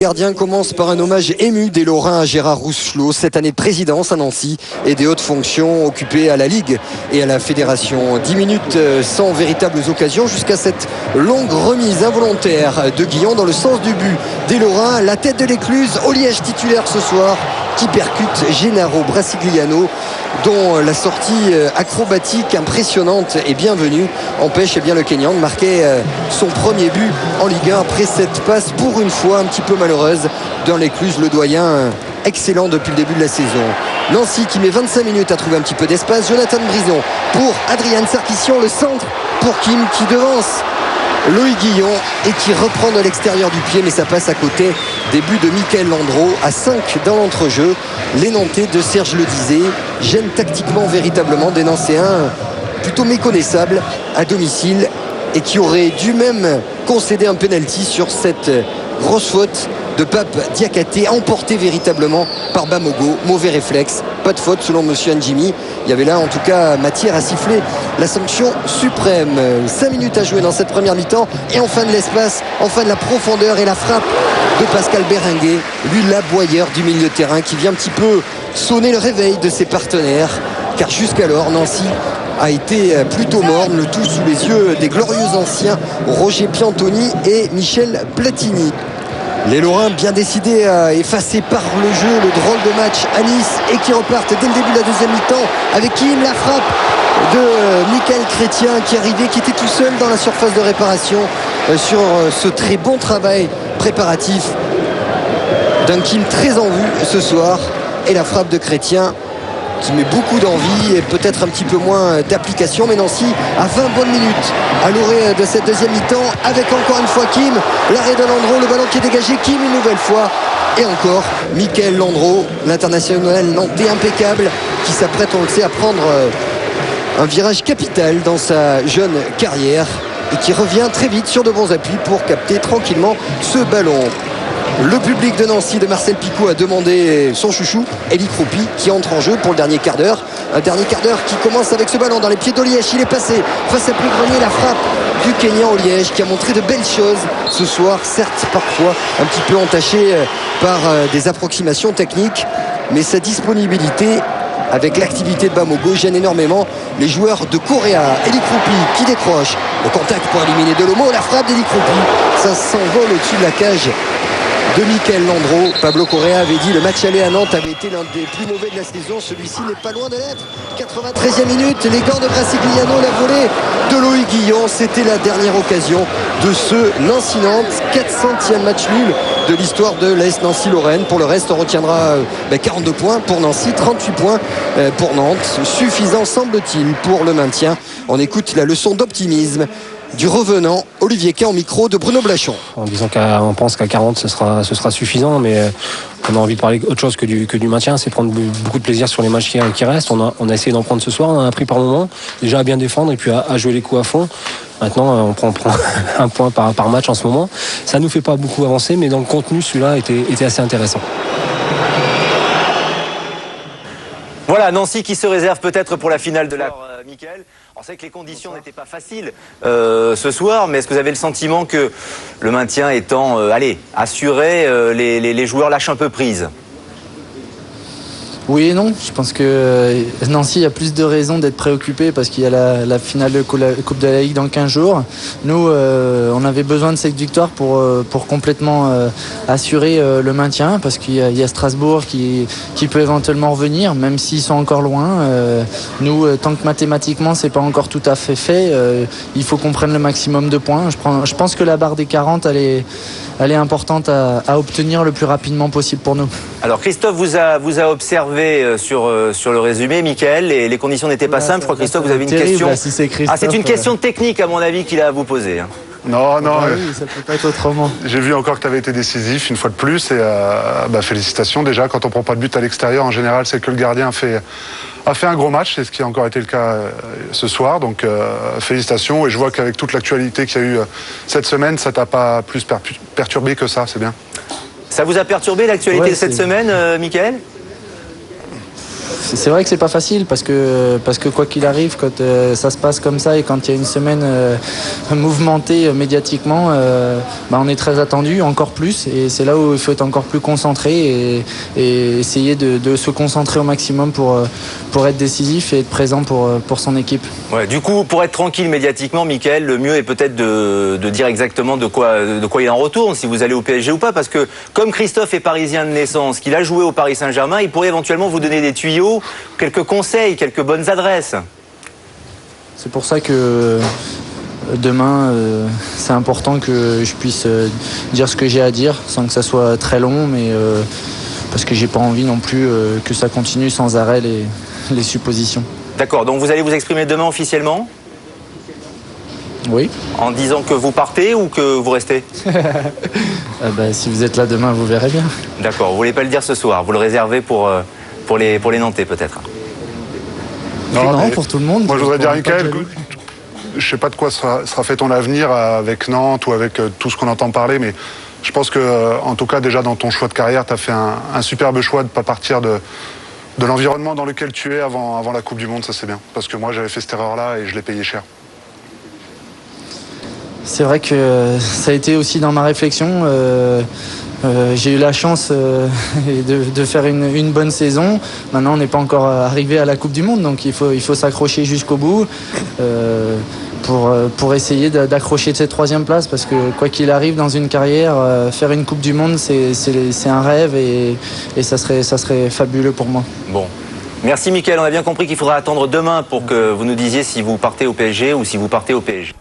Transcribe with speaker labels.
Speaker 1: Le gardien commence par un hommage ému des Lorrains à Gérard Rousselot, cette année présidence à Nancy et des hautes fonctions occupées à la Ligue et à la Fédération. 10 minutes sans véritables occasions jusqu'à cette longue remise involontaire de Guillon dans le sens du but des Lorrains. La tête de l'écluse, au Liège titulaire ce soir, qui percute Gennaro Brasigliano, dont la sortie acrobatique impressionnante et bienvenue empêche bien le Kenyan de marquer son premier but en Ligue 1 après cette passe pour une fois un petit peu malheureuse dans l'écluse. Le doyen excellent depuis le début de la saison. Nancy qui met 25 minutes à trouver un petit peu d'espace. Jonathan Brison pour Adrian Sarkissian, le centre pour Kim qui devance Loïc Guillon et qui reprend de l'extérieur du pied, mais ça passe à côté. Début de Michael Landreau à 5 dans l'entrejeu. Les Nantais de Serge Le Disait gênent tactiquement véritablement des Nancéens plutôt méconnaissables à domicile et qui auraient dû même concéder un penalty sur cette grosse faute de Pape Diakhaté, emporté véritablement par Bamogo. Mauvais réflexe, pas de faute selon monsieur Njimi. Il y avait là en tout cas matière à siffler la sanction suprême. 5 minutes à jouer dans cette première mi-temps et enfin de l'espace, enfin de la profondeur et la frappe de Pascal Berenguer, lui l'aboyeur du milieu de terrain qui vient un petit peu sonner le réveil de ses partenaires, car jusqu'alors Nancy a été plutôt morne, le tout sous les yeux des glorieux anciens Roger Piantoni et Michel Platini. Les Lorrains bien décidés à effacer par le jeu le drôle de match à Nice et qui repartent dès le début de la deuxième mi-temps avec Kim, la frappe de Michael Chrétien qui arrivait, qui était tout seul dans la surface de réparation sur ce très bon travail préparatif d'un Kim très en vue ce soir, et la frappe de Chrétien qui met beaucoup d'envie et peut-être un petit peu moins d'application, mais Nancy à 20 bonnes minutes à l'orée de cette deuxième mi-temps avec encore une fois Kim, l'arrêt de Landreau, le ballon qui est dégagé, Kim une nouvelle fois et encore Michael Landreau, l'international nantais impeccable qui s'apprête, on le sait, à prendre un virage capital dans sa jeune carrière et qui revient très vite sur de bons appuis pour capter tranquillement ce ballon. Le public de Nancy de Marcel Picot a demandé son chouchou, Eli Kroupi, qui entre en jeu pour le dernier quart d'heure. Un dernier quart d'heure qui commence avec ce ballon dans les pieds d'Oliège. Il est passé face à Plougrenier, la frappe du Kenyan Oliège qui a montré de belles choses ce soir, certes parfois un petit peu entaché par des approximations techniques, mais sa disponibilité avec l'activité de Bamogo gêne énormément les joueurs de Correa. Eli Kroupi qui décroche le contact pour éliminer Delomo, la frappe d'Eli Kroupi, ça s'envole au-dessus de la cage de Michael Landreau. Pablo Correa avait dit le match aller à Nantes avait été l'un des plus mauvais de la saison. Celui-ci n'est pas loin de l'être. 93e minute, les gants de Brasigliano, la volée de Loïc Guillon. C'était la dernière occasion de ce Nancy-Nantes. 400e match nul de l'histoire de l'AS Nancy-Lorraine. Pour le reste, on retiendra 42 points pour Nancy, 38 points pour Nantes. Suffisant, semble-t-il, pour le maintien. On écoute la leçon d'optimisme du revenant Olivier Quay en micro de Bruno Blachon.
Speaker 2: En disant qu'on pense qu'à 40 ce sera suffisant, mais on a envie de parler autre chose que du maintien, c'est prendre beaucoup de plaisir sur les matchs qui restent. On a essayé d'en prendre ce soir, on en a pris par moment, déjà à bien défendre et puis à jouer les coups à fond. Maintenant on prend un point par match en ce moment. Ça nous fait pas beaucoup avancer, mais dans le contenu celui-là était assez intéressant.
Speaker 3: Voilà, Nancy qui se réserve peut-être pour la finale de la Mickaël. On sait que les conditions n'étaient pas faciles ce soir, mais est-ce que vous avez le sentiment que le maintien étant assuré, les joueurs lâchent un peu prise ?
Speaker 4: Oui et non, je pense que Nancy a plus de raisons d'être préoccupé parce qu'il y a la finale de Coupe de la Ligue dans 15 jours. Nous, on avait besoin de cette victoire pour complètement assurer le maintien parce qu'il y a Strasbourg qui peut éventuellement revenir, même s'ils sont encore loin. Nous, tant que mathématiquement c'est pas encore tout à fait, il faut qu'on prenne le maximum de points. Je pense que la barre des 40, elle est importante à obtenir le plus rapidement possible pour nous.
Speaker 3: Alors Christophe vous a observé sur le résumé, Mickaël, et les conditions n'étaient pas simples. Je crois que Christophe, vous avez une question.
Speaker 4: Là, si c'est
Speaker 3: c'est une question technique à mon avis qu'il a à vous poser.
Speaker 5: Non,
Speaker 4: oui, ça peut pas être autrement.
Speaker 5: J'ai vu encore que tu avais été décisif une fois de plus et félicitations déjà. Quand on prend pas de but à l'extérieur, en général, c'est que le gardien a fait un gros match, c'est ce qui a encore été le cas ce soir. Donc félicitations, et je vois qu'avec toute l'actualité qu'il y a eu cette semaine, ça t'a pas plus perturbé que ça, c'est bien.
Speaker 3: Ça vous a perturbé l'actualité de cette semaine, Mickaël ?
Speaker 4: C'est vrai que c'est pas facile parce que quoi qu'il arrive, quand ça se passe comme ça et quand il y a une semaine mouvementée médiatiquement, on est très attendu, encore plus, et c'est là où il faut être encore plus concentré et essayer de se concentrer au maximum pour être décisif et être présent pour son équipe.
Speaker 3: Ouais, du coup, pour être tranquille médiatiquement, Mickaël, le mieux est peut-être de dire exactement de quoi il en retourne, si vous allez au PSG ou pas, parce que comme Christophe est parisien de naissance, qu'il a joué au Paris Saint-Germain, il pourrait éventuellement vous donner des tuyaux, quelques conseils, quelques bonnes adresses.
Speaker 4: C'est pour ça que demain, c'est important que je puisse dire ce que j'ai à dire sans que ça soit très long, mais parce que j'ai pas envie non plus que ça continue sans arrêt les suppositions.
Speaker 3: D'accord, donc vous allez vous exprimer demain officiellement ?
Speaker 4: Oui.
Speaker 3: En disant que vous partez ou que vous restez ?
Speaker 4: Si vous êtes là demain, vous verrez bien.
Speaker 3: D'accord, vous voulez pas le dire ce soir, vous le réservez pour les Nantais peut-être ?
Speaker 4: Non, pour tout le monde.
Speaker 5: Moi, je voudrais dire, Mickaël, je sais pas de quoi sera fait ton avenir avec Nantes ou avec tout ce qu'on entend parler, mais je pense que, en tout cas, déjà dans ton choix de carrière, tu as fait un superbe choix de ne pas partir de l'environnement dans lequel tu es avant la Coupe du Monde, ça c'est bien. Parce que moi, j'avais fait cette erreur-là et je l'ai payé cher.
Speaker 4: C'est vrai que ça a été aussi dans ma réflexion. J'ai eu la chance de faire une bonne saison. Maintenant, on n'est pas encore arrivé à la Coupe du Monde, donc il faut s'accrocher jusqu'au bout pour essayer d'accrocher cette 3e place, parce que quoi qu'il arrive dans une carrière, faire une Coupe du Monde, c'est un rêve et ça serait fabuleux pour moi.
Speaker 3: Bon. Merci Mickaël, on a bien compris qu'il faudra attendre demain pour que vous nous disiez si vous partez au PSG ou si vous partez au PSG.